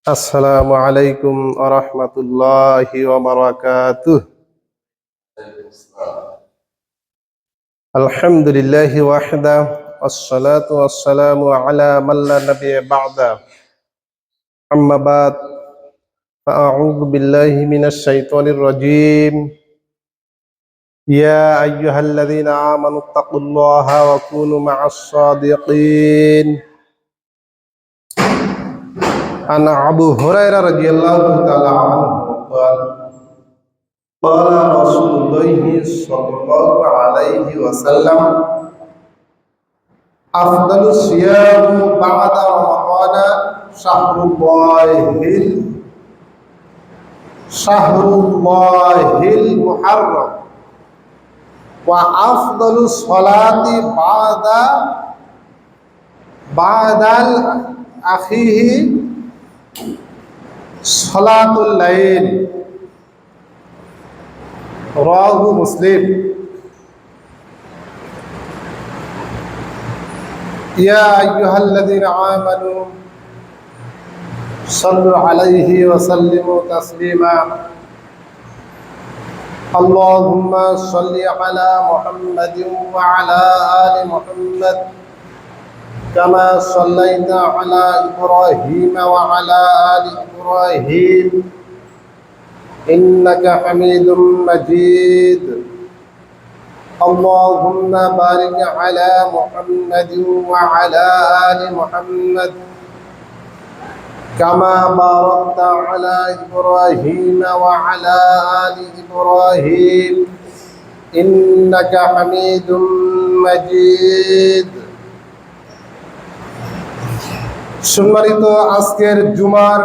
আসসালামু আলাইকুম ওয়া রাহমাতুল্লাহি ওয়া বারাকাতুহু। আলহামদুলিল্লাহি ওয়াহদা ওয়াসসালাতু ওয়াসসালামু আলা মান লা নাবিয়্যা বা'দা। আম্মা বা'দ, ফাআউযু বিল্লাহি মিনাশ শাইতানির রাজীম। ইয়া আইয়ুহাল্লাযীনা আমানুত্তাকুল্লাহা ওয়া কুনু মা'আস সাদিকিন। আন আবু হুরায়রা রাদিয়াল্লাহু তাআলা আনহু ক্বালা قال رسول الله صلى الله عليه وسلم أفضل الصيام بعد رمضان شهر الله المحرم وأفضل الصلاة بعد أخيه صلاة الليل রাহু মুসলিম। ইয়া আইয়ুহাল্লাযীনা আমানু সাল্লু আলাইহি ওয়া সাল্লিমু তাসলিমা। আল্লাহুম্মা সাল্লি আলা মুহাম্মাদিন ওয়া আলা আলি মুহাম্মাদ কামা সাল্লাইতা আলা ইব্রাহিম ওয়া আলা আলি ইব্রাহিম إنك حميد مجيد. اللهم بارك على محمد وعلى آل محمد كما باركت على إبراهيم وعلى آل إبراهيم إنك حميد مجيد. সম্মানিত আজকের জুমার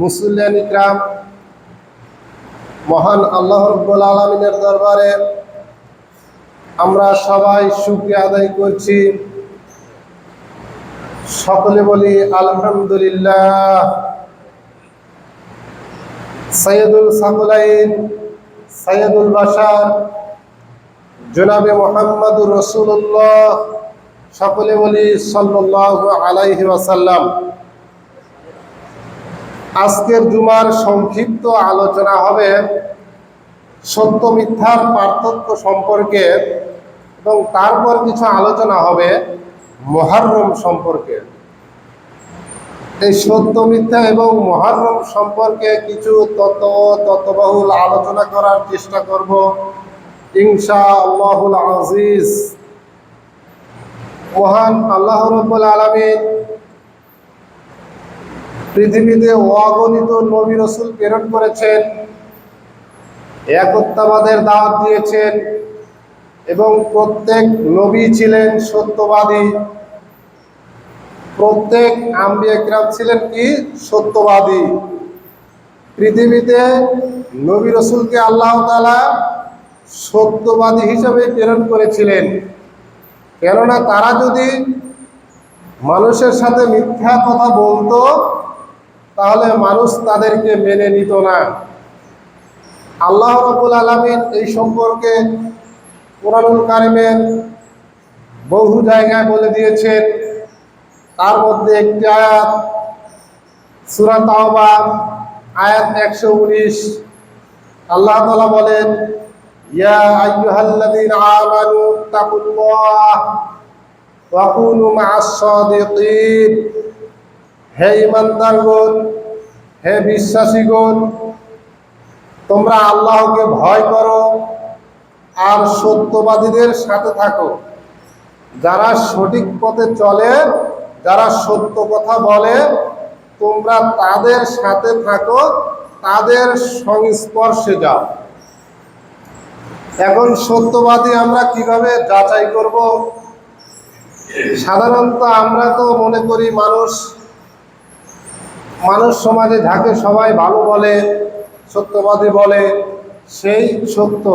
মুসল্লিয়ান ইকরাম, মহান আল্লাহ রাব্বুল আলামিনের দরবারে আমরা সবাই শুকরিয়া আদায় করছি। সকলে বলি আলহামদুলিল্লাহ। সাইয়্যিদুল সাকলাইন, সাইয়্যিদুল বাশার জনাবে মুহাম্মদুর রাসূলুল্লাহ, সকলে বলি সাল্লাল্লাহু আলাইহি ওয়াসাল্লাম। আজকের জুমার সংক্ষিপ্ত আলোচনা হবে সত্য মিথ্যার পার্থক্য সম্পর্কে এবং তারপর কিছু আলোচনা হবে মুহররম সম্পর্কে। এই সত্য মিথ্যা এবং মুহররম সম্পর্কে কিছু তত্ত্ববহুল আলোচনা করার চেষ্টা করব ইনশাআল্লাহুল আজিজ। মহান আল্লাহ রাব্বুল আলামিন পৃথিবীতে অগণিত নবী রাসূল প্রেরণ করেছেন, একত্ববাদের দাওয়াত দিয়েছেন এবং প্রত্যেক নবী ছিলেন সত্যবাদী। প্রত্যেক আম্বিয়া কিরাম ছিলেন কি? সত্যবাদী। পৃথিবীতে নবী রাসূলকে আল্লাহ তাআলা সত্যবাদী হিসেবে প্রেরণ করেছিলেন, কেননা তারা যদি মানুষের সাথে মিথ্যা কথা বলতো তাহলে মানুষ তাদেরকে মেনে নিত না। আল্লাহ রাব্বুল আলামিন এই সম্পর্কে কুরআনুল কারীমের বহু জায়গায় বলে দিয়েছেন। তার মধ্যে একটি আয়াত সূরা তাওবা আয়াত 119, আল্লাহ তাআলা বলেন, ইয়া আইয়ুহাল্লাযীনা আমানু তাকুল্লাহ ওয়া কুনু মা'আস সাদিকিন। হে ঈমানদারগণ, হে বিশ্বাসীগণ, তোমরা আল্লাহকে ভয় করো আর সত্যবাদীদের সাথে থাকো। যারা সঠিক পথে চলে, যারা সত্য কথা বলে, তোমরা তাদের সাথে থাকো, তাদের সংস্পর্শে যাও। এখন সত্যবাদী আমরা কিভাবে যাচাই করব? সাধারণত আমরা তো মনে করি মানুষ সমাজে যাকে সবাই ভালো বলে, সত্যবাদী বলে, সেই সত্য।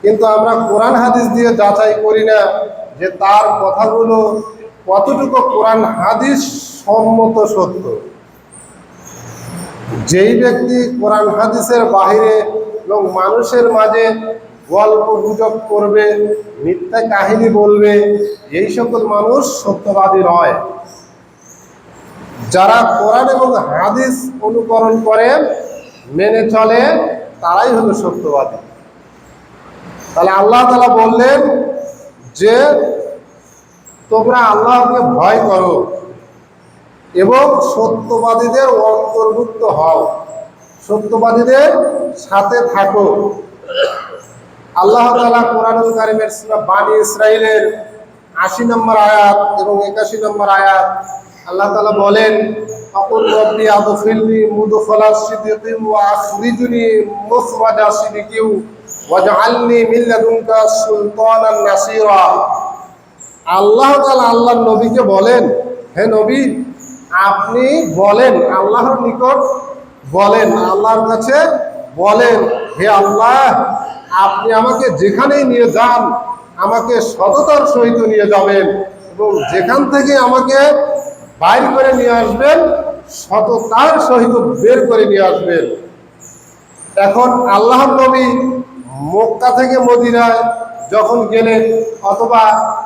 কিন্তু আমরা কোরআন হাদিস দিয়ে যাচাই করি না যে তার কথাগুলো কতটুকু কোরআন হাদিস সম্মত সত্য। যেই ব্যক্তি কোরআন হাদিসের বাহিরে এবং মানুষের মাঝে গল্প গুজব করবে, মিথ্যা কাহিনী বলবে, এই সকল মানুষ সত্যবাদী নয়। যারা কোরআন এবং হাদিস অনুকরণ করে মেনে চলে তারাই হলো সত্যবাদী। তাহলে আল্লাহ তাআলা বললেন যে তোমরা আল্লাহকে ভয় করো এবং সত্যবাদীদের অন্তর্ভুক্ত হও, সত্যবাদীদের সাথে থাকো। আল্লাহ তাআলা কোরআনুল কারীমের সূরা বানী ইসরাঈলের ৮০ নম্বর আয়াত এবং ৮১ নম্বর আয়াত আল্লাহ তাআলা বলেন, আকুল রব্বি আদখিলনি মুদখালা সিদকিন ওয়া আখরিজনি মুখরাজা সিদকিন ওয়াজআলনি মিন লাদুনকা সুলতানান নাসীরা। আল্লাহ তাআলা আল্লাহর নবীকে বলেন, হে নবী আপনি বলেন, আল্লাহর নিকট বলেন, আল্লাহর কাছে বলেন, হে আল্লাহ আপনি আমাকে যেখানেই নিয়ে যান আমাকে সততার সহিত নিয়ে যাবেন এবং যেখান থেকে আমাকে বাইর করে নিয়ে আসবেন সততার সহিত বের করে নিয়ে আসবেন। এখন আল্লাহর নবী মক্কা থেকে মদিনায় যখন গেলেন অথবা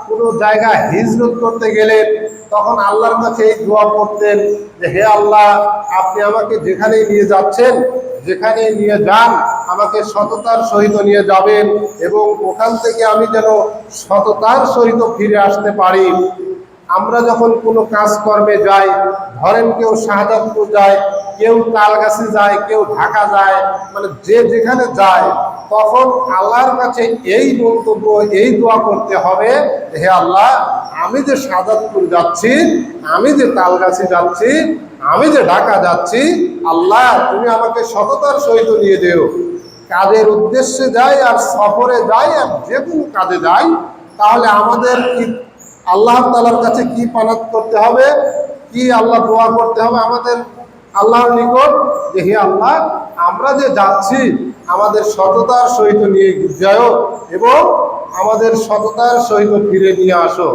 কোনো জায়গায় হিজরত করতে গেলেন তখন আল্লাহর কাছে এই দোয়া করতেন যে হে আল্লাহ আপনি আমাকে যেখানেই নিয়ে যাচ্ছেন যেখানেই নিয়ে যান আমাকে সততার সহিত নিয়ে যাবেন এবং ওখান থেকে আমি যেন সততার সহিত ফিরে আসতে পারি। আমরা যখন কোনো কাজকর্মে যাই, ধরেন কেউ শাহজাদপুর যায়, কেউ তালগাছি যায়, কেউ ঢাকা যায়, মানে যে যেখানে যায় তখন আল্লাহর কাছে এই মন্তব্য এই দোয়া করতে হবে, হে আল্লাহ আমি যে শাহজাদপুর যাচ্ছি, আমি যে তালগাছি যাচ্ছি, আমি যে ঢাকা যাচ্ছি, আল্লাহ তুমি আমাকে সততার সহিত নিয়ে যেও। কাজের উদ্দেশ্যে যাই আর সফরে যাই আর যে কোনো কাজে যাই, তাহলে আমাদের কি আল্লাহ তাআলার কাছে কি পানাত করতে হবে, কি আল্লাহ দোয়া করতে হবে আমাদের আল্লাহর নিকট যে হে আল্লাহ আমরা যে যাচ্ছি আমাদের সততার সহিত নিয়ে যাও এবং আমাদের সততার সহিত ফিরে নিয়ে আসো।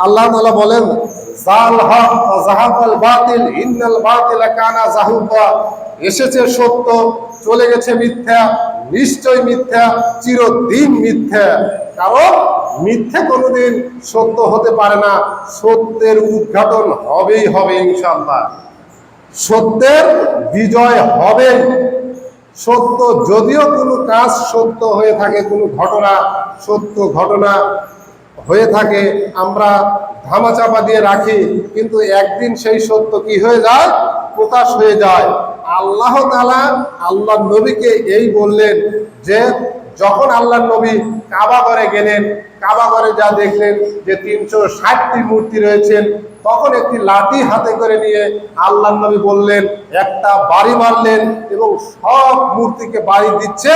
আল্লাহ তাআলা বলেন জাল হক ওয়া যাহাকাল বাতিল ইন্নাল বাতিলা কানা যাহুকা। এসেছে সত্য চলে গেছে মিথ্যা, নিশ্চয় মিথ্যা চিরদিন মিথ্যা। কারণ মিথ্যা কোনোদিন সত্য হতে পারে না, সত্যের উদ্ঘাটন হবেই হবে ইনশাআল্লাহ, সত্যের বিজয় হবে। সত্য যদিও কোনো কাজ সত্য হয়ে থাকে, কোনো ঘটনা সত্য ঘটনা হয়ে থাকে আমরা ধামাচাপা দিয়ে রাখি, কিন্তু একদিন সেই সত্য কি হয়ে যায়, প্রকাশ হয়ে যায়। আল্লাহ তাআলা আল্লাহর নবীকে এই বললেন যে যখন আল্লাহর নবী কাবা ঘরে গেলেন, কাবা ঘরে যা দেখলেন যে 360টি মূর্তি রয়েছেন, তখন একটি লাঠি হাতে করে নিয়ে আল্লাহর নবী বললেন, একটা বাড়ি মারলেন এবং সব মূর্তিকে বাড়ি দিচ্ছে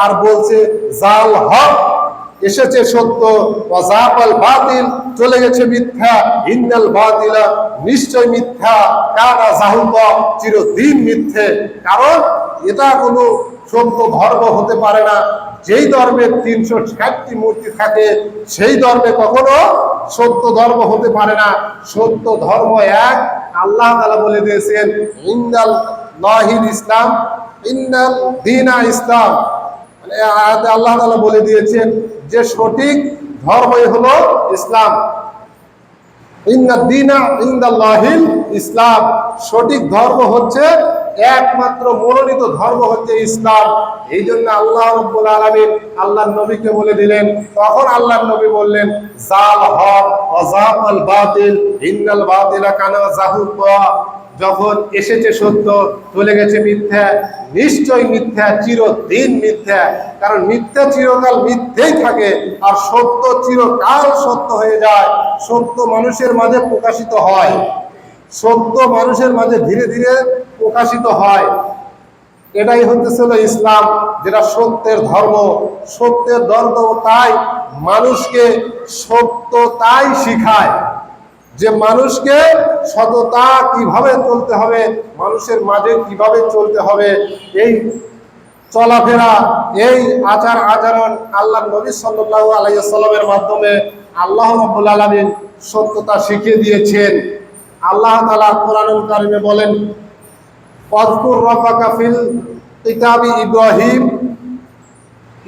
আর বলছে জাল হক, এসেছে সত্য, ওয়া যাকাল বাতিল, চলে গেছে মিথ্যা, ইন্নাল বাতিলা, নিশ্চয় মিথ্যা, কানা যাহুকা, চিরদিন মিথ্যে। কারণ এটা কোনো সত্য ধর্ম হতে পারে না। যেই ধর্মের 360টি মূর্তি থাকে সেই ধর্মে কখনো সত্য ধর্ম হতে পারে না। সত্য ধর্ম এক, আল্লাহ তাআলা বলে দিয়েছেন ইন্নাল লাহিল ইসলাম, ইন্নাল দীনা ইসলাম। আয়াতে আল্লাহ তাআলা বলে দিয়েছেন যে সঠিক ধর্মই হলো ইসলাম। ইন্নাদ দীনা ইনদাল্লাহিল ইসলাম, সঠিক ধর্ম হচ্ছে একমাত্র মনোনীত ধর্ম হচ্ছে ইসলাম। এই জন্য আল্লাহ রাব্বুল আলামিন আল্লাহর নবীকে বলে দিলেন, তখন আল্লাহর নবী বললেন জাল হক ওয়া যাকাল বাতিল ইন্নাল বাতিলা কানা যাহুকা। যখন এসেছে সত্য চলে গেছে মিথ্যা, নিশ্চয় মিথ্যা চিরদিন মিথ্যা। কারণ মিথ্যা চিরকাল মিথ্যেই থাকে আর সত্য চিরকাল সত্য হয়ে যায়। সত্য মানুষের মাঝে প্রকাশিত হয়, সত্য মানুষের মাঝে ধীরে ধীরে প্রকাশিত হয়। এটাই হতেছিল ইসলাম, যেটা সত্যের ধর্ম। সত্যের ধর্ম তাই মানুষকে সত্যতাই শিখায়, যে মানুষকে সততা কিভাবে চলতে হবে, মানুষের মাঝে কিভাবে চলতে হবে, এই চলাফেরা এই আচার আচরণ আল্লাহ নবী সাল্লাল্লাহু আলাইহি ওয়াসাল্লামের মাধ্যমে আল্লাহ রাব্বুল আলামিন সত্যতা শিখিয়ে দিয়েছেন। আল্লাহ তাআলা কোরআনুল কারীমে বলেন ওয়াজকুর রাব্বাকা ফিল কিতাবি ইব্রাহিম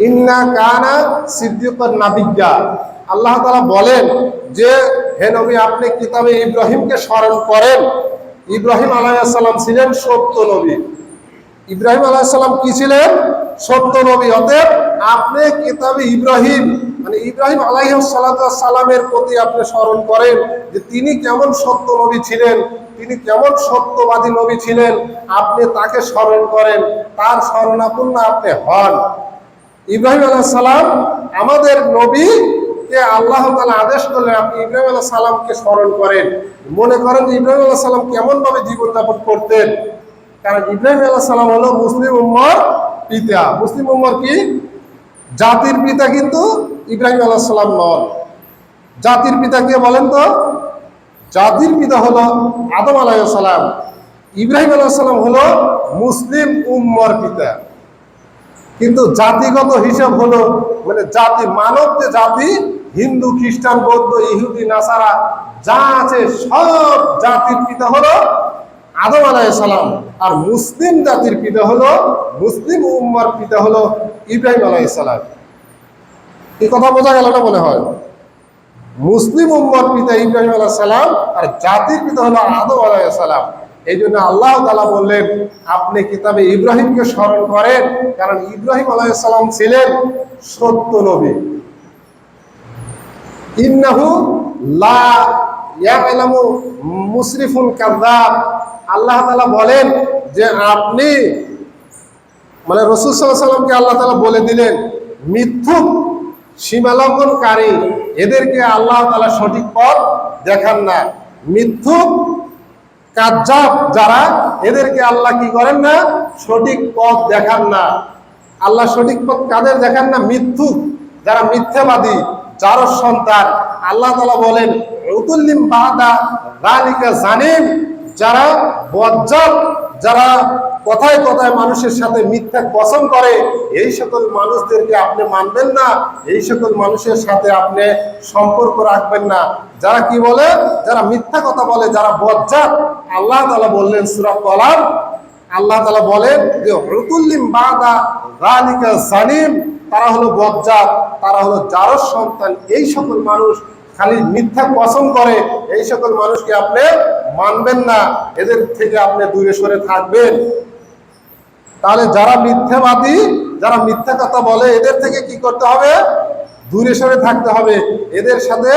ইন্না কানা সিদ্দিকান নাবিয়্যা। আল্লাহ তাআলা বলেন যে হে নবী আপনি কিতাবে ইব্রাহিমকে স্মরণ করেন। ইব্রাহিম আলাইহিস সালাম ছিলেন সত্য নবী। ইব্রাহিম আলাইহিস সালাম কি ছিলেন? সত্য নবী। অতএব আপনি কিতাবে ইব্রাহিম মানে ইব্রাহিম আলাইহিস সালামের প্রতি আপনি স্মরণ করেন যে তিনি কেমন সত্য নবী ছিলেন, তিনি কেমন সত্যবাদী নবী ছিলেন, আপনি তাকে স্মরণ করেন, তার শরণাপন্ন আপনি হন। ইব্রাহিম আলাইহিস সালাম আমাদের নবী কে আল্লাহ তাআলা আদেশ করলেন আপনি ইব্রাহিম আলাইহিস সালামকে স্মরণ করেন। মনে করেন যে ইব্রাহিম আলাইহিস সালাম কেমন ভাবে জীবনযাপন করতেন, কারণ ইব্রাহিম আলাইহিস সালাম হলো মুসলিম উম্মার পিতা। মুসলিম উম্মার কি জাতির পিতা, কিন্তু ইব্রাহিম আলাইহিস সালাম নন। জাতির পিতা কে বলেন তো? জাতির পিতা হলো আদম আলাইহিস সালাম। ইব্রাহিম আলাইহিস সালাম হলো মুসলিম উম্মার পিতা। কিন্তু জাতিগত হিসাব হলো মানে জাতি, মানব যে জাতি, হিন্দু খ্রিস্টান বৌদ্ধ ইহুদি নাসারা যা আছে সব জাতির পিতা হলো আদম আলাইহিস সালাম। আর মুসলিম জাতির পিতা হলো, মুসলিম উম্মার পিতা হলো ইব্রাহিম আলাইহিস সালাম। এই কথা বোঝা গেল না মনে হয়? মুসলিম উম্মার পিতা ইব্রাহিম আলাইহিস সালাম আর জাতির পিতা হলো আদম আলাইহিস সালাম। এই জন্য আল্লাহ তাআলা বললেন আপনি কিতাবে ইব্রাহিমকে স্মরণ করেন, কারণ ইব্রাহিম আলাইহিস সালাম ছিলেন সত্য নবী। ইন্নাহু লা ইয়ালামু মুসরিফুল কাযযাব। আল্লাহ তাআলা বলেন যে আপনি মানে রাসূল সাল্লাল্লাহু আলাইহি ওয়াসাল্লামকে আল্লাহ তাআলা বলে দিলেন মিথ্যুক সীমালঙ্ঘনকারী, এদেরকে আল্লাহ তাআলা সঠিক পথ দেখান না। মিথ্যুক কাযযাব যারা, এদেরকে আল্লাহ কি করেন না? সঠিক পথ দেখান না। আল্লাহ সঠিক পথ কাদের দেখান না? মিথ্যুক, যারা মিথ্যাবাদী, যার সন্তান। আল্লাহ তাআলা বলেন উতুল্লিম বাদা যালিকা জানিম, যারা বজ্জাত, যারা কথায় কথায় মানুষের সাথে মিথ্যা কসম করে, এই সকল মানুষদেরকে আপনি মানবেন না, এই সকল মানুষের সাথে আপনি সম্পর্ক রাখবেন না। যারা কি বলে? যারা মিথ্যা কথা বলে, যারা বজ্জাত। আল্লাহ তাআলা বললেন সূরা কলাম, আল্লাহ তাআলা বলেন যে উতুল্লিম বাদা যালিকা জানিম, তারা হলো বজ্জাত, তারা হলো জারজ সন্তান। এই সকল মানুষ খালি মিথ্যা কসম করে, এই সকল মানুষকে আপনি মানবেন না, এদের থেকে আপনি দূরে সরে থাকবেন। তাহলে যারা মিথ্যাবাদী, যারা মিথ্যা কথা বলে, এদের থেকে কি করতে হবে? দূরে সরে থাকতে হবে, এদের সাথে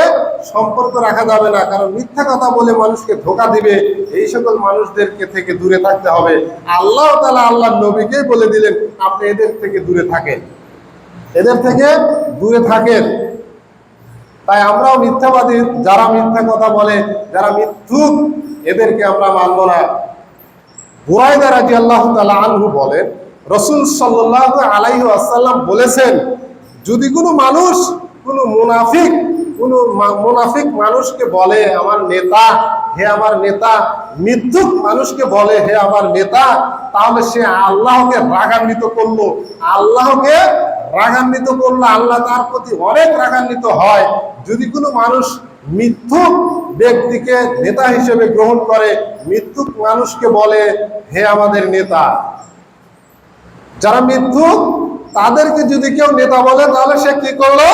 সম্পর্ক রাখা যাবে না, কারণ মিথ্যা কথা বলে মানুষকে ধোঁকা দিবে। এই সকল মানুষদেরকে থেকে দূরে থাকতে হবে। আল্লাহ তাআলা আল্লাহর নবীকেই বলে দিলেন আপনি এদের থেকে দূরে থাকেন, এদের থেকে দূরে থাকেন। তাই আমরাও মিথ্যাবাদী, যারা মিথ্যা কথা বলে, যারা মিথ্যুক, এদেরকে আমরা মানব না। বুরায়দা রাদিয়াল্লাহু তাআলা আনহু বলেন রাসূল সাল্লাল্লাহু আলাইহি ওয়াসাল্লাম বলেছেন যদি কোনো মানুষ, কোনো মুনাফিক মানুষকে বলে আমার নেতা, হে আমার নেতা, মিথ্যুক মানুষকে বলে হে আমার নেতা, তাহলে সে আল্লাহকে রাগান্বিত করলো। আল্লাহকে রাগান্বিত করলো, আল্লাহ তার প্রতি অনেক রাগান্বিত হয়। যদি কোনো মানুষ মিথ্যুক ব্যক্তিকে নেতা হিসেবে গ্রহণ করে, মিথ্যুক মানুষকে বলে হে আমাদের নেতা, যারা মিথ্যুক তাদেরকে যদি কেউ নেতা বলে, তাহলে সে কি করলো?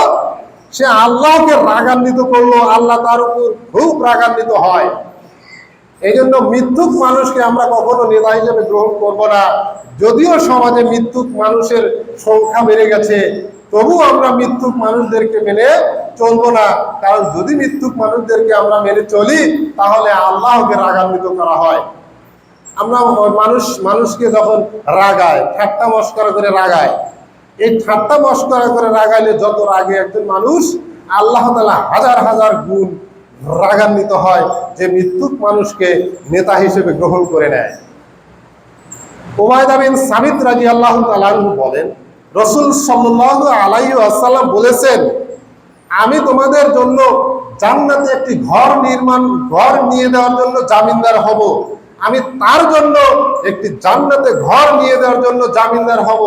সে আল্লাহকে রাগান্বিত করলো, আল্লাহ তার উপর খুব রাগান্বিত হয়। এই জন্য মিথ্যুক মানুষকে আমরা কখনো নেতা হিসেবে গ্রহণ করব না। যদিও সমাজে মিথ্যুক মানুষের সংখ্যা বেড়ে গেছে, তবু আমরা মিথ্যুক মানুষদেরকে মেনে চলবো না, কারণ যদি মিথ্যুক মানুষদেরকে আমরা মেনে চলি তাহলে আল্লাহকে রাগান্বিত করা হয়। আমরা মানুষকে যখন রাগায়, ঠাট্টা মস্করা করে রাগায়, এই ঠাট্টা মস্করা করে রাগাইলে যত রাগে একজন মানুষ, আল্লাহ তাআলা হাজার হাজার গুণ রাগান্বিত হয় যে মৃত্যুক মানুষকে নেতা হিসেবে গ্রহণ করে নেয়। উবায়দা বিন সামিত রাদিয়াল্লাহু তাআলা আনহু বলেন রাসূল সাল্লাল্লাহু আলাইহি ওয়াসাল্লাম বলেছেন আমি তোমাদের জন্য জান্নাতে একটি ঘর নিয়ে দেওয়ার জন্য জামিনদার হব। আমি তার জন্য একটি জান্নাতে ঘর নিয়ে দেওয়ার জন্য জামিনদার হব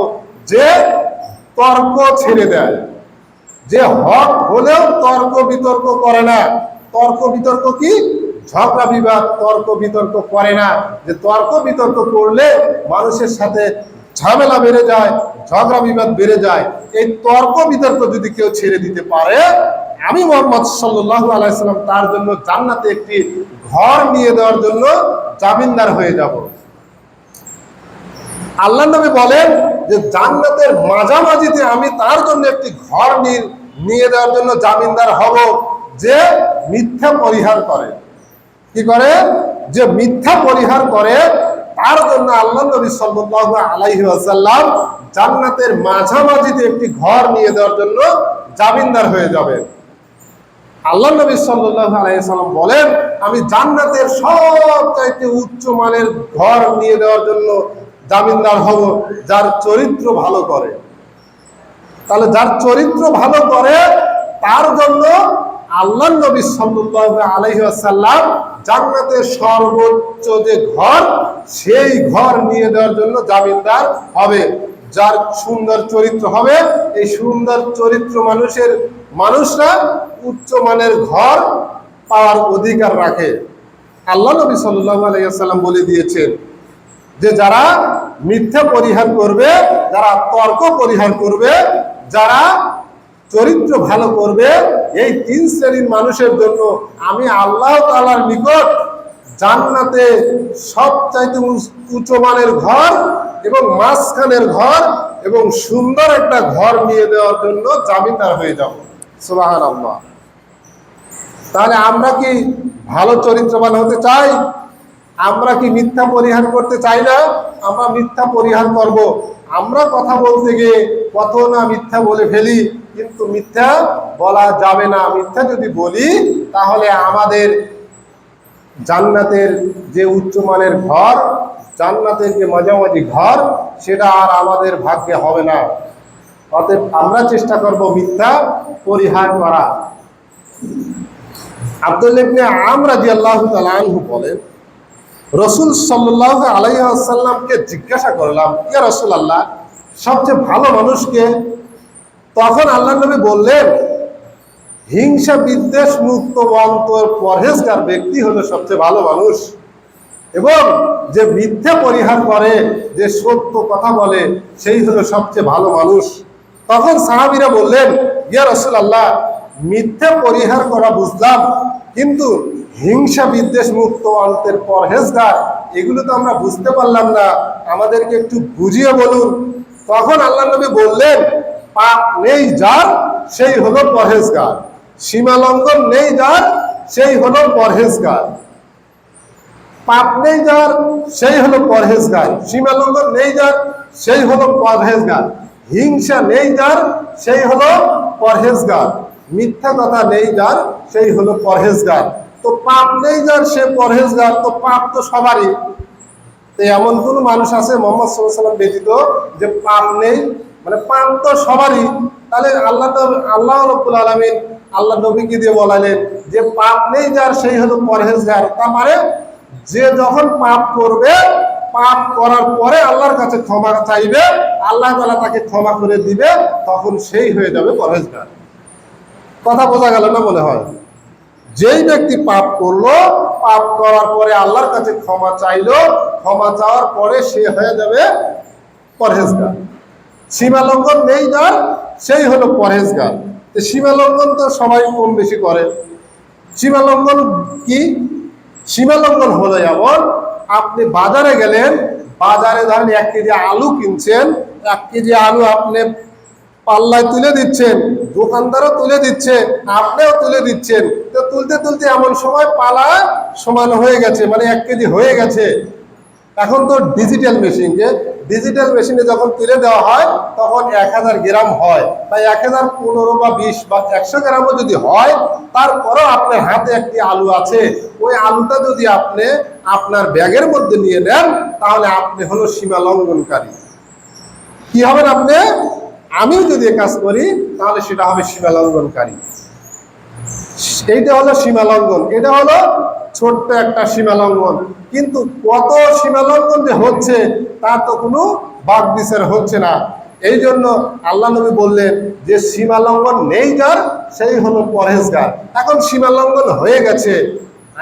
যে তর্ক ছেড়ে দেয়, যে হক হলেও তর্ক বিতর্ক করে না। তর্ক বিতর্ক কি? ঝগড়া বিবাদ, তর্ক বিতর্ক করে না। যে তর্ক বিতর্ক করলে মানুষের সাথে ঝামেলা বেড়ে যায়, ঝগড়া বিবাদ বেড়ে যায়। এই তর্ক বিতর্ক যদি কেউ ছেড়ে দিতে পারে, আমি মুহাম্মদ সাল্লাল্লাহু আলাইহি সাল্লাম তার জন্য জান্নাতে একটি ঘর নিয়ে দেওয়ার জন্য জামিনদার হয়ে যাব। আল্লাহ নবী বলেন যে জান্নাতের মাঝামাঝিতে আমি তার জন্য একটি ঘর নিয়ে দেওয়ার জন্য জামিনদার হব, যে মিথ্যা পরিহার করে। কি করে? যে মিথ্যা পরিহার করে, তার জন্য আল্লাহ নবী সাল্লাল্লাহু আলাইহি ওয়াসাল্লাম জান্নাতের মাঝামাঝিতে একটি ঘর নিয়ে দেওয়ার জন্য জামিনদার হয়ে যাবেন। আল্লাহ নবী সাল্লাল্লাহু আলাইহি ওয়াসাল্লাম বলেন, আমি জান্নাতের সবচাইতে উচ্চ মানের ঘর নিয়ে দেওয়ার জন্য জামিনদার হব যার চরিত্র ভালো করে। তাহলে যার চরিত্র ভালো করে তার জন্য আল্লাহ নবী সাল্লাল্লাহু আলাইহি ওয়াসাল্লাম জান্নাতের সর্বোচ্চ যে ঘর, সেই ঘর নিয়ে দেওয়ার জন্য জামিনদার হবে। যার সুন্দর চরিত্র হবে, এই সুন্দর চরিত্র মানুষরা উচ্চ মানের ঘর পাওয়ার অধিকার রাখে। আল্লাহ নবী সাল্লাল্লাহু আলাইহি ওয়াসাল্লাম বলে দিয়েছেন যে যারা মিথ্যা পরিহার করবে, যারা তর্ক পরিহার করবে, যারা চরিত্র ভালো করবে, এই তিন শ্রেণীর মানুষের জন্য আমি আল্লাহ তাআলার নিকট জান্নাতে সবচাইতে উচ্চ মানের ঘর এবং মাঝখানের ঘর এবং সুন্দর একটা ঘর নিয়ে দেওয়ার জন্য জামিনদার হয়ে যাব। সুবহানাল্লাহ। তাহলে আমরা কি ভালো চরিত্রবান হতে চাই? আমরা কি মিথ্যা পরিহার করতে চাই না? আমরা মিথ্যা পরিহার করব। আমরা কথা বলতে গিয়ে কত না মিথ্যা বলে ফেলি, কিন্তু মিথ্যা বলা যাবে না। মিথ্যা যদি বলি তাহলে আমাদের জান্নাতের যে উচ্চমানের ঘর, জান্নাতের যে মাঝামাঝি ঘর, সেটা আর আমাদের ভাগ্যে হবে না। অতএব আমরা চেষ্টা করব মিথ্যা পরিহার করা। আব্দুল্লাহ ইবনে আমর রাদিয়াল্লাহু তাআলা আনহু বলেন, রাসূল সাল্লাল্লাহু আলাইহি ওয়াসাল্লামকে জিজ্ঞাসা করলাম, ইয়া রাসূলুল্লাহ, সবচেয়ে ভালো মানুষকে? তখন আল্লাহ নবী বললেন, হিংসা বিদ্বেষ মুক্ত অন্তর পরহেজগার ব্যক্তি হলো সবচেয়ে ভালো মানুষ, এবং যে মিথ্যা পরিহার করে, যে সত্য কথা বলে, সেই হলো সবচেয়ে ভালো মানুষ। তখন সাহাবীরা বললেন, ইয়া রাসূলুল্লাহ, মিথ্যা পরিহার করা বুঝলাম, কিন্তু হিংসা বিদ্বেষ মুক্ত অন্তরের পরহেজগার, এগুলো তো আমরা বুঝতে পারলাম না, আমাদেরকে একটু বুঝিয়ে বলুন। তখন আল্লাহ নবী বললেন, পাপ নেই যার, সেই হলো পরহেজগার। সীমা লঙ্ঘন নেই যার, সেই হলো পরহেজগার। পাপ নেই যার, সেই হলো পরহেজগার। সীমা লঙ্ঘন নেই যার, সেই হলো পরহেজগার। হিংসা নেই যার, সেই হলো পরহেজগার। মিথ্যা কথা নেই যার, সেই হলো পরহেজগার। তো পাপ নেই যার, সে পরহেজগার। তো পাপ তো সবারই। তো এমন কোন মানুষ আছে মুহাম্মদ সাল্লাল্লাহু আলাইহি ওয়াসাল্লাম ব্যতীত যে পাপ নেই? মানে পাপ তো সবারই। তাহলে আল্লাহ রাব্বুল আলামিন আল্লাহ নবীকে দিয়ে বলালেন যে পাপ নেই যার, সেই হলো পরহেজগার। তার মানে যে যখন পাপ করবে, পাপ করার পরে আল্লাহর কাছে ক্ষমা চাইবে, আল্লাহ তাআলা তাকে ক্ষমা করে দিবে, তখন সেই হয়ে যাবে পরহেজগার। কথা বোঝা গেল না মনে হয়? যেই ব্যক্তি পাপ করলো, পাপ করার পরে আল্লাহর কাছে ক্ষমা চাইলো, ক্ষমা চাওয়ার পরে সে হয়ে যাবে পরহেজগার। সীমা লঙ্ঘন নেই যার, সেই হলো পরহেজগার। সীমা লঙ্ঘন তো সবাই কম বেশি করে। সীমা লঙ্ঘন কি? সীমা লঙ্ঘন হলো এমন, আপনি বাজারে গেলেন, বাজারে ধরেন 1 কেজি আলু কিনছেন, 1 কেজি আলু আপনি পাল্লায় তুলে দিচ্ছেন, দোকানদারও তুলে দিচ্ছে, আপনিও তুলে দিচ্ছেন। তো তুলতে তুলতে এমন সময় পালা সমান হয়ে গেছে, মানে 1 কেজি হয়ে গেছে। এখন তো ডিজিটাল মেশিনে যখন তুলে দেওয়া হয়, তখন 1000 গ্রাম হয়, তাই 1015 বা 20 বা 100 গ্রামও যদি হয়, তারপরও আপনার হাতে একটি আলু আছে, ওই আলুটা যদি আপনি আপনার ব্যাগের মধ্যে নিয়ে নেন, তাহলে আপনি হলো সীমা লঙ্ঘনকারী। কি হবেন আপনি? আমিও যদি কাজ করি, তাহলে সেটা হবে সীমা লঙ্ঘনকারী। এইটা হলো সীমা লঙ্ঘন। এটা হলো ছোট্ট একটা সীমা লঙ্ঘন, কিন্তু কত সীমা লঙ্ঘন যে হচ্ছে তার তো কোনো বাক বিচার হচ্ছে না। এই জন্য আল্লাহ নবী বললেন যে সীমা লঙ্ঘন নেই যার, সেই হলো পরহেজগার। এখন সীমা লঙ্ঘন হয়ে গেছে,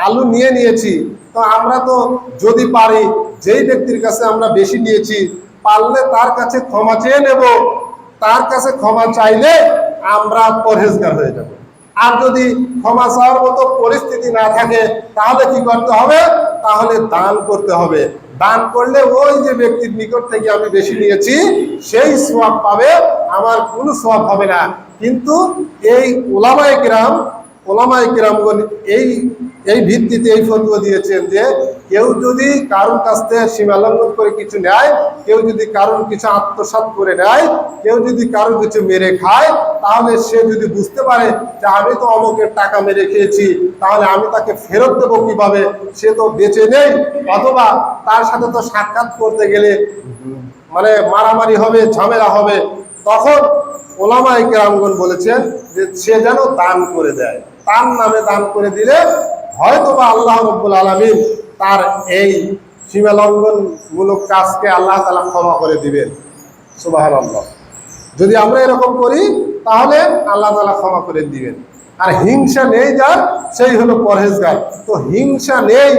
আলু নিয়েছি, তো আমরা তো যদি পারি, যেই ব্যক্তির কাছে আমরা বেশি নিয়েছি, পারলে তার কাছে ক্ষমা চেয়ে নেব। তার কাছে ক্ষমা চাইলে আমরা পরহেজগার হয়ে যাব। আর যদি ক্ষমা চাওয়ার মতো পরিস্থিতি না থাকে তাহলে কি করতে হবে? তাহলে দান করতে হবে। দান করলে ওই যে ব্যক্তির নিকট থেকে আমি বেশি নিয়েছি সেই সওয়াব পাবে, আমার কোনো সওয়াব হবে না। কিন্তু এই ওলামায়ে কিরামগণ এই ভিত্তিতে এই ফতোয়া দিয়েছেন যে কেউ যদি কারোর কাছ থেকে সীমা লঙ্ঘন করে কিছু নেয়, কেউ যদি কারোর কিছু আত্মসাৎ করে নেয়, কেউ যদি কারোর কিছু মেরে খায়, তাহলে সে যদি বুঝতে পারে যে আমি তো অমুকের টাকা মেরে খেয়েছি, তাহলে আমি তাকে ফেরত দেবো কিভাবে, সে তো বেঁচে নেই, অথবা তার সাথে তো সাক্ষাৎ করতে গেলে মানে মারামারি হবে, ঝামেলা হবে, তখন ওলামায়ে কেরামগণ বলেছেন যে সে যেন দান করে দেয়। তার নামে দান করে দিলে হয়তোবা আল্লাহ রাব্বুল আলামিন তার এই সীমালঙ্ঘনমূলক কাজকে আল্লাহ তাআলা ক্ষমা করে দিবেন। সুবহানাল্লাহ। যদি আমরা এরকম করি তাহলে আল্লাহ তাআলা ক্ষমা করে দিবেন। আর হিংসা নেই যার, সেই হলো পরহেজগার। তো হিংসা নেই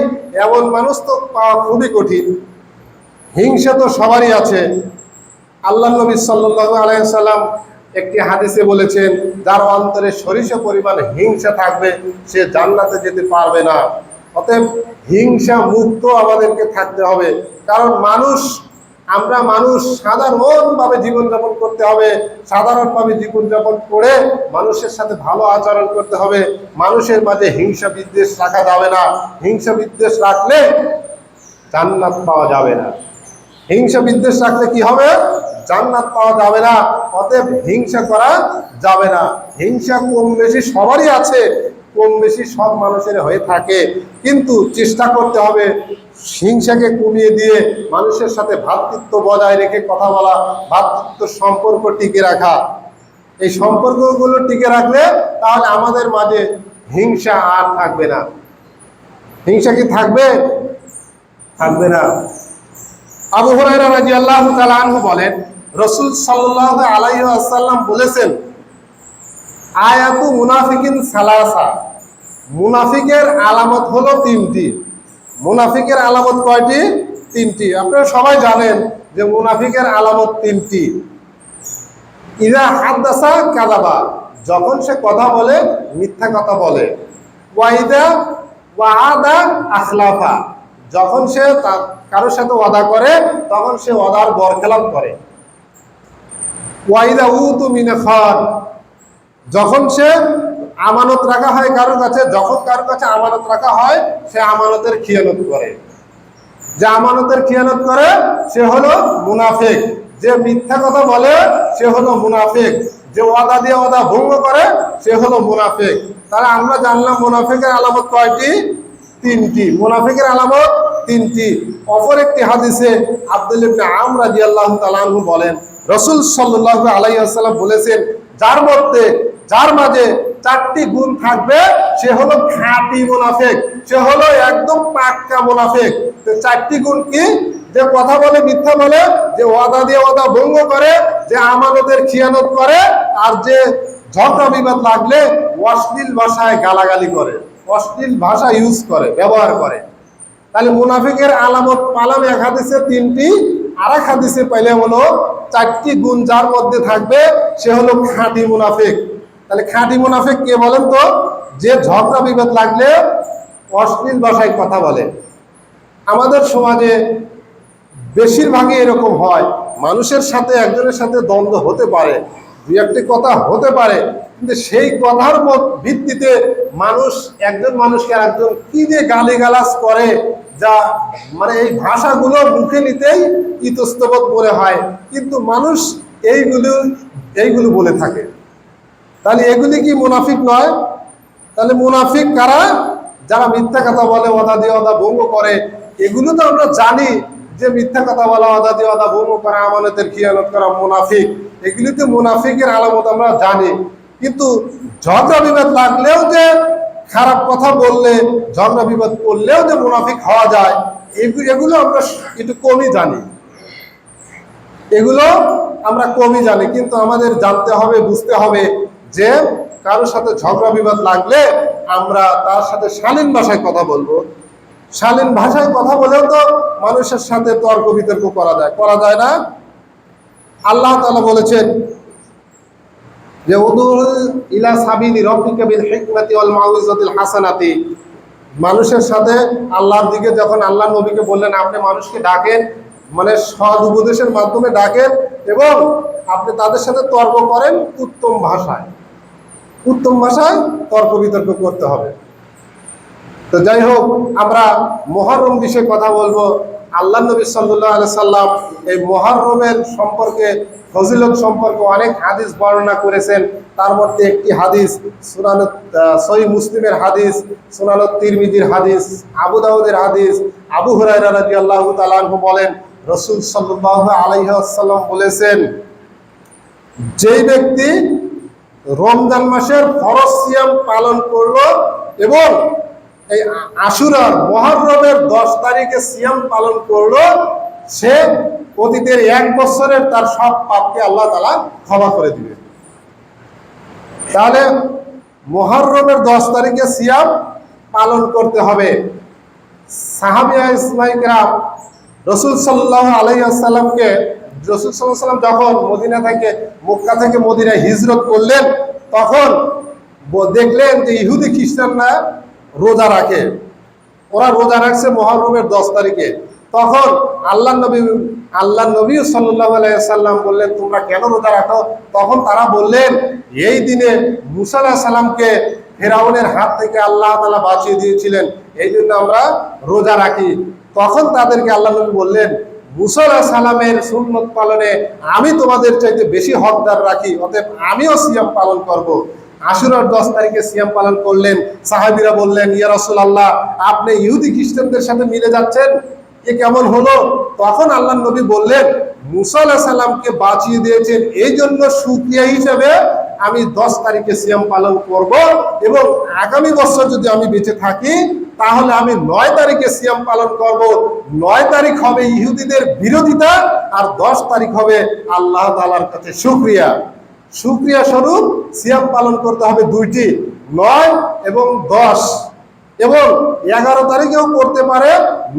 এমন মানুষ তো পাওয়া খুবই কঠিন। হিংসা তো সবারই আছে। আল্লাহ নবী সাল্লাল্লাহু আলাইহি ওয়াসাল্লাম একটি হাদিসে বলেছেন, যার অন্তরে সরিষা পরিমাণ হিংসা থাকবে সে জান্নাতে যেতে পারবে না। অতএব হিংসা মুক্ত আমাদেরকে থাকতে হবে। কারণ আমরা মানুষ সাধারণভাবে জীবনযাপন করতে হবে। সাধারণভাবে জীবনযাপন করে মানুষের সাথে ভালো আচরণ করতে হবে। মানুষের মাঝে হিংসা বিদ্বেষ রাখা যাবে না। হিংসা বিদ্বেষ রাখলে জান্নাত পাওয়া যাবে না। হিংসা বিদ্বেষ রাখলে কি হবে? জান্নাত পাওয়া যাবে না। অতএব হিংসা করা যাবে না। হিংসা কম বেশি সবারই আছে, কম বেশি সব মানুষের হয়ে থাকে, কিন্তু চেষ্টা করতে হবে হিংসাকে কমিয়ে দিয়ে মানুষের সাথে ভ্রাতৃত্ব বজায় রেখে কথা বলা, ভ্রাতৃত্ব সম্পর্ক টিকে রাখা। এই সম্পর্কগুলো টিকে রাখলে তাহলে আমাদের মাঝে হিংসা আর থাকবে না। হিংসা কি থাকবে? থাকবে না। আবু হুরায়রা রাদিয়াল্লাহু তাআলা আনহু বলেন, রাসূল সাল্লাল্লাহু আলাইহি ওয়াসাল্লাম বলেছেন, আয়াতু মুনাফিকিন সালাসা, মুনাফিকের আলামত হলো তিনটি। মুনাফিকের আলামত কয়টি? তিনটি। আপনারা সবাই জানেন যে মুনাফিকের আলামত তিনটি। ইযা হাদাসা কাযাবা, যখন সে কথা বলে মিথ্যা কথা বলে। ওয়াইদা ওয়াআদা আখলাফা, যখন সে কারোর সাথে ওয়াদা করে তখন সে ওয়াদার বরখেলাপ করে। ওয়াইদা উতু মিন খান, যখন সে আমানত রাখা হয় কারোর কাছে, যখন কারোর কাছে আমানত রাখা হয় সে আমানতের খিয়ানত করে। যে আমানতের খিয়ানত করে সে হলো মুনাফিক। যে মিথ্যা কথা বলে সে হলো মুনাফিক। যে ওয়াদা দিয়ে ওয়াদা ভঙ্গ করে সে হলো মুনাফিক। তাহলে আমরা জানলাম মুনাফিকের আলামত কয়টি? তিনটি। মুনাফিকের আলামত তিনটি। অপর একটি হাদিসে আব্দুল্লাহ ইবনে আমর রাদিয়াল্লাহু তাআলা আনহু বলেন, রাসূল সাল্লাল্লাহু আলাইহি ওয়াসাল্লাম বলেছেন, যার মাঝে চারটি গুণ থাকবে সে হলো খাঁটি মুনাফিক, সে হলো একদম পাক্কা মুনাফিক। তো চারটি গুণ কি? যে কথা বলে মিথ্যা বলে, যে ওয়াদা দিয়ে ওয়াদা ভঙ্গ করে, যে আমানতের খিয়ানত করে, আর যে ঝগড়া বিবাদ লাগলে অশ্লীল ভাষায় গালাগালি করে, অশ্লীল ভাষা ইউজ করে, ব্যবহার করে। তাহলে মুনাফিকের আলামত পালাম এক হাদিসে তিনটি, আর এক হাদিসে পাইলে হলো চারটি গুণ যার মধ্যে থাকবে সে হলো খাঁটি মুনাফিক। তাহলে খাঁটি মুনাফিক কে বলেন তো? যে ঝগড়া বিবাদ লাগলে অশ্লীল ভাষায় কথা বলে। আমাদের সমাজে বেশিরভাগই এরকম হয়। মানুষের সাথে একজনের সাথে দ্বন্দ্ব হতে পারে, দুই একটি কথা হতে পারে, কিন্তু সেই কথার ভিত্তিতে একজন মানুষকে একজন কি যে গালিগালাজ করে, যা মানে এই ভাষাগুলো মুখে নিতেই ইতস্তত মনে হয়, কিন্তু মানুষ এইগুলো বলে থাকে। তাহলে এগুলি কি মুনাফিক নয়? তাহলে মুনাফিক কারা? যারা মিথ্যা কথা বলে, ওয়াদা দিয়ে ওয়াদা ভঙ্গ করে। এগুলো তো আমরা জানি যে মিথ্যা কথা বলা, ওয়াদা দিয়ে ওয়াদা ভঙ্গ করা, আমানতের খিয়ানত করা মুনাফিক। এগুলিতে মুনাফিকের আলামত আমরা জানি। কিন্তু ঝগড়া বিবাদ লাগলেও যে খারাপ কথা বললে, ঝগড়া বিবাদ করলেও যে মুনাফিক হওয়া যায়, এগুলো আমরা একটু কমই জানি। এগুলো আমরা কমই জানি। কিন্তু আমাদের জানতে হবে, বুঝতে হবে যে কারোর সাথে ঝগড়া বিবাদ লাগলে আমরা তার সাথে শালীন ভাষায় কথা বলবো। শালীন ভাষায় কথা বলেও তো মানুষের সাথে তর্ক বিতর্ক করা যায় না? আল্লাহ তাআলা বলেছেন, যে উদু ইলা সাবিলি রাব্বিকা বিল হিকমাতি ওয়াল মাউইজাতিল হাসানাতি, মানুষের সাথে আল্লাহর দিকে যখন আল্লাহ নবীকে বললেন আপনি মানুষকে ডাকেন, মানে সৎ উপদেশের মাধ্যমে ডাকেন এবং আপনি তাদের সাথে তর্ক করেন উত্তম ভাষায়, উত্তম ভাষায় তর্ক বিতর্ক করতে হবে। তো যাই হোক, আমরা মুহররম বিষয়ে কথা বলবো। আল্লাহ নবী সাল্লাল্লাহু আলাইহি সাল্লাম এই মুহররমের সম্পর্কে, ফজিলত সম্পর্কে অনেক হাদিস বর্ণনা করেছেন। তার মধ্যে একটি হাদিস সহিহ মুসলিমের হাদিস, সুনান তিরমিজির হাদিস, আবু দাউদের হাদিস। আবু হুরায়রা রাদিয়াল্লাহু তাআলা আনহু বলেন, রাসূল সাল্লাল্লাহু আলাইহি ওয়াসাল্লাম বলেছেন, যেই ব্যক্তি রমজান মাসের ফরজ সিয়াম পালন করলো এবং এই আশুরার মুহররমের 10 তারিখে সিয়াম পালন করলো, সে অতীতের 1 বছরের তার সব পাপকে আল্লাহ তাআলা ক্ষমা করে দিবে। তাহলে মুহররমের 10 তারিখে সিয়াম পালন করতে হবে। সাহাবিয়া ইসমাইকরাম রাসূল সাল্লাল্লাহু আলাইহি ওয়াসাল্লামকে, রাসূল সাল্লাল্লাহু আলাইহি ওয়াসাল্লাম যখন মদিনা থেকে, মক্কা থেকে মদিনায় হিজরত করলেন, তখন দেখলেন যে ইহুদি খ্রিস্টানরা রোজা রাখে, ওরা রোজা রাখছে মুহররমের 10 তারিখে। তখন আল্লাহ নবী সাল্লাল্লাহু আলাইহি ওয়াসাল্লাম বললেন, তোমরা কেন রোজা রাখো? তখন তারা বললেন, এই দিনে মুসা আলাইহিস সালামকে ফেরাউনের হাত থেকে আল্লাহ তাআলা বাঁচিয়ে দিয়েছিলেন, এই জন্য আমরা রোজা রাখি। তখন তাদেরকে আল্লাহ নবী বললেন, মুসা আলাইহিস সালামের সুন্নত পালনে আমি তোমাদের চাইতে বেশি হকদার রাখি, অতএব আমিও সিয়াম পালন করব। আশুরার 10 তারিখে সিয়াম পালন করলেন। সাহাবীরা বললেন, ইয়া রাসূলুল্লাহ, আপনি ইহুদি খ্রিস্টানদের সাথে মিলে যাচ্ছেন, এ কেমন হলো? তখন আল্লাহ নবী বললেন, মুসা আলাইহিস সালামকে বাঁচিয়ে দিয়েছেন, এই জন্য শুকরিয়া হিসেবে আমি 10 তারিখে সিয়াম পালন করব এবং আগামী বছর যদি আমি বেঁচে থাকি তাহলে আমি 9 তারিখে সিয়াম পালন করব। 9 তারিখ হবে ইহুদিদের বিরোধিতা আর 10 তারিখ হবে আল্লাহ তাআলার কাছে শুকরিয়া। শুকরিয়া স্বরূপ সিয়াম পালন করতে হবে দুইটি, 9 এবং 10, এবং 11 তারিখেও করতে পারে।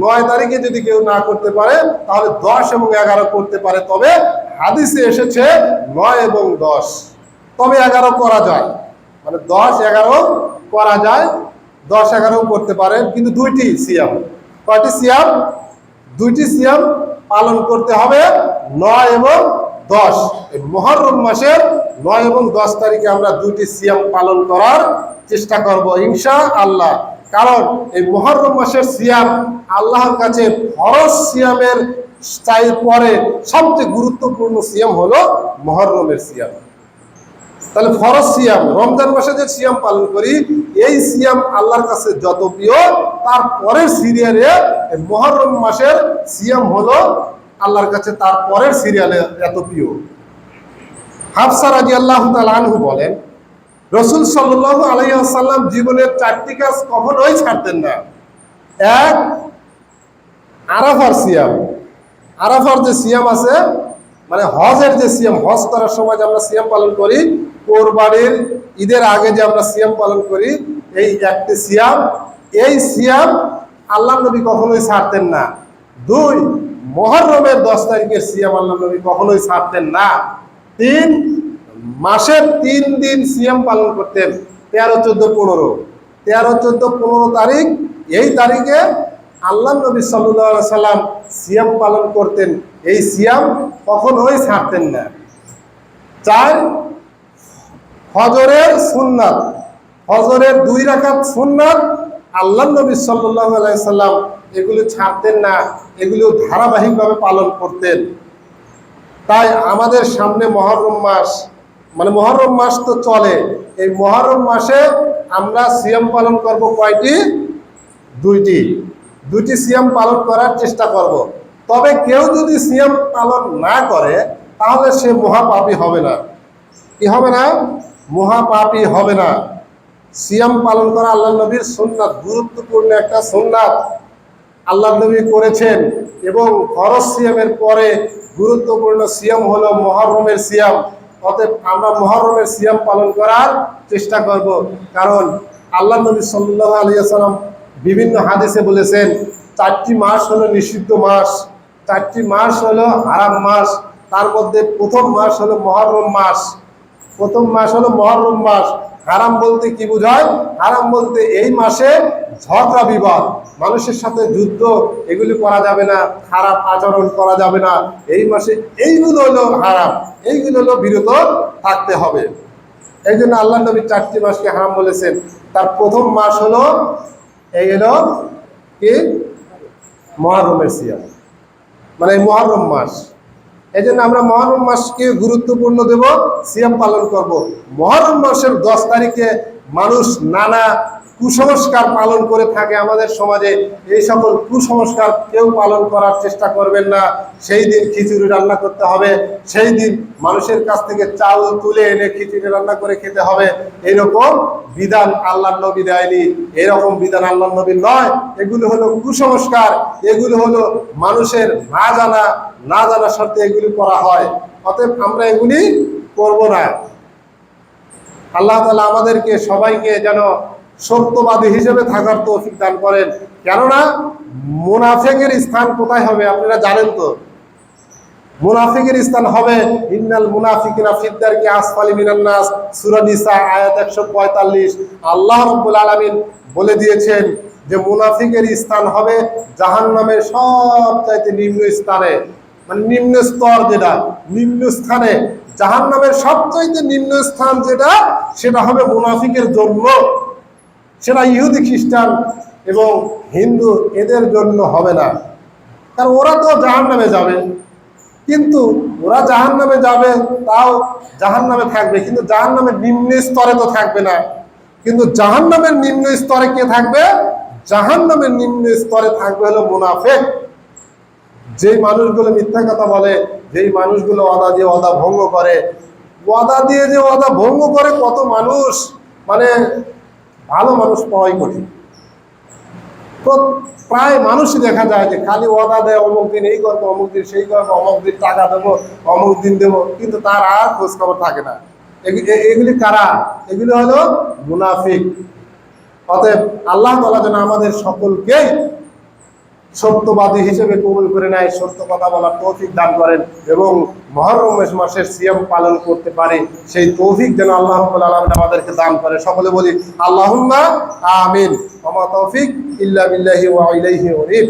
9 তারিখে যদি কেউ না করতে পারে তাহলে 10 এবং 11 করতে পারে। তবে হাদিসে এসেছে 9 এবং 10, তবে 11 করা যায়, মানে 10 11 করা যায়, 10 11 করতে পারেন, কিন্তু দুইটি সিয়াম। কয়টি সিয়াম? দুইটি সিয়াম পালন করতে হবে, 9 এবং 10। এই মুহররম মাসের 9 এবং 10 তারিখে আমরা দুইটি সিয়াম পালন করার চেষ্টা করব ইনশাআল্লাহ। কারণ এই মুহররম মাসের সিয়াম আল্লাহর কাছে ফরজ সিয়ামের পরে সবচেয়ে গুরুত্বপূর্ণ সিয়াম হলো মুহররমের সিয়াম। তাহলে ফরজ সিয়াম, রমজান মাসে যে সিয়াম পালন করি, এই সিয়াম আল্লাহর কাছে যত প্রিয়, তার পরের সিরিয়ালে মুহররম মাসের সিয়াম হলো আল্লাহর কাছে তার পরের সিরিয়ালে এত প্রিয়। হাফসা রাদিয়াল্লাহু তাআলা আনহু বলেন, রাসূল সাল্লাল্লাহু আলাইহি ওয়াসাল্লাম জীবনের 4টি কাজ কখনোই ছাড়তেন না। 1, আরাফার সিয়াম। আরাফার যে সিয়াম আছে, মানে হজের যে সিয়াম, হজ করার সময় যে আমরা সিয়াম পালন করি, কোরবানির ঈদের আগে যে আমরা সিয়াম পালন করি, এই একটি সিয়াম, এই সিয়াম আল্লাহ নবী কখনোই ছাড়তেন না। 2, মুহররমের 10 তারিখের সিয়াম আল্লাহ নবী কখনোই ছাড়তেন না। 3, মাসের 3 দিন সিয়াম পালন করতেন, 13 14 15। 13 14 15 তারিখ, এই তারিখে আল্লাহ নবী সাল্লাল্লাহু আলাইহি সাল্লাম সিয়াম পালন করতেন, এই সিয়াম কখনোই ছাড়তেন না। 4, ফজরের সুন্নাত, ফজরের 2 রাকাত সুন্নাত আল্লাহ নবী সাল্লাল্লাহু আলাইহি সাল্লাম এগুলো ছাড়তেন না, এগুলো ধারাবাহিকভাবে পালন করতেন। তাই আমাদের সামনে মুহররম মাস, মানে মুহররম মাস তো চলে, এই মুহররম মাসে আমরা সিয়াম পালন করব কয়টি? দুইটি সিয়াম পালন করার চেষ্টা করব। তবে কেউ যদি সিয়াম পালন না করে তাহলে সে মহাপাপী হবে না। কি হবে না? মহাপাপী হবে না। সিয়াম পালন করা আল্লাহ নবীর সুন্নাত, গুরুত্বপূর্ণ একটা সুন্নাত আল্লাহ নবী করেছেন। এবং ফরজ সিয়ামের পরে গুরুত্বপূর্ণ সিয়াম হলো মুহররমের সিয়াম। অতএব আমরা মুহররমের সিয়াম পালন করার চেষ্টা করব। কারণ আল্লাহ নবী সাল্লাল্লাহু আলাইহি ওয়াসাল্লাম বিভিন্ন হাদিসে বলেছেন, 4টি মাস হলো নিষিদ্ধ মাস, 4টি মাস হলো হারাম মাস, তার মধ্যে প্রথম মাস হলো মুহররম মাস। প্রথম মাস হলো মুহররম মাস। হারাম বলতে কি বোঝায়? হারাম বলতে এই মাসে ঝগড়া বিবাদ, মানুষের সাথে যুদ্ধ, এগুলি করা যাবে না, খারাপ আচরণ করা যাবে না। এই মাসে এইগুলো হলো হারাম, এইগুলো হলো বিরত থাকতে হবে। এই জন্য আল্লাহ নবী 4টি মাসকে হারাম বলেছেন। তার প্রথম মাস হলো এই হলো কি মুহররমের সিয়াম, মানে মুহররম মাস। এই জন্য আমরা মুহররম মাসকে গুরুত্বপূর্ণ দেব, সিয়াম পালন করব। মুহররম মাসের 10 তারিখে মানুষ নানা কুসংস্কার পালন করে থাকে আমাদের সমাজে। এই সকল কুসংস্কার কেউ পালন করার চেষ্টা করবেন না। সেই দিন খিচুড়ি রান্না করতে হবে, সেই দিন মানুষের কাছ থেকে চাউল তুলে এনে খিচুড়ি রান্না করে খেতে হবে, এরকম বিধান আল্লাহর নবী দেয়নি। এরকম বিধান আল্লাহর নবীর নয়। এগুলো হলো কুসংস্কার, এগুলো হলো মানুষের না জানা সত্ত্বে এগুলি করা হয়। অতএব আমরা এগুলি করব না। আল্লাহ তাআলা আমাদেরকে সবাইকে যেন সত্যবাদী হিসেবে থাকার তৌফিক দান করেন। কেননা মুনাফিকের স্থান কোথায় হবে আপনারা জানেন তো? মুনাফিকের স্থান হবে ইন্নাল মুনাফিকিনা ফিদ দারকি আসফালি মিনান নাস, সূরা নিসা আয়াত 145। আল্লাহ রাব্বুল আলামিন বলে দিয়েছেন যে মুনাফিকের স্থান হবে জাহান্নামের সবচাইতে নিম্ন স্থানে, মানে নিম্ন স্তর, যেটা নিম্ন স্থানে। জাহান্নামের সবচাইতে নিম্ন স্থান যেটা, সেটা হবে মুনাফিকের জন্য। সেটা ইহুদি, খ্রিস্টান এবং হিন্দু এদের জন্য হবে না, কারণ ওরা তো জাহান্নামে যাবে। কিন্তু ওরা জাহান্নামে যাবে, তাও জাহান্নামে থাকবে, কিন্তু জাহান্নামের নিম্ন স্তরে তো থাকবে না। কিন্তু জাহান্নামের নিম্ন স্তরে কে থাকবে? জাহান্নামের নিম্ন স্তরে থাকবে হলো মুনাফিক। যেই মানুষগুলো মিথ্যা কথা বলে, যেই মানুষগুলো ওয়াদা দিয়ে ওয়াদা ভঙ্গ করে, ওয়াদা দিয়ে যে ওয়াদা ভঙ্গ করে, কত মানুষ, মানে ভালো মানুষ পাওয়াই কঠিন। প্রায় মানুষই দেখা যায় যে খালি ওয়াদা দেয়, অমুক দিন এই করবো, অমুক দিন সেই করবো, অমুক দিন টাকা দেবো, অমুক দিন দেবো, কিন্তু তার আর খোঁজ খবর থাকে না। এগুলি কারা? এগুলি হলো মুনাফিক। অতএব আল্লাহ তাআলা যেন আমাদের সকলকেই সত্যবাদী হিসেবে কবুল করে নেয়, সত্য কথা বলার তৌফিক দান করেন এবং মুহররম মাসের সিয়াম পালন করতে পারে, সেই তৌফিক যেন আল্লাহ রাব্বুল আলামিন আমাদেরকে দান করে। সকলে বলি আল্লাহুম্মা আমিন। ওয়া মা তৌফিক ইল্লা বিল্লাহি ওয়া ইলাইহি উনীব।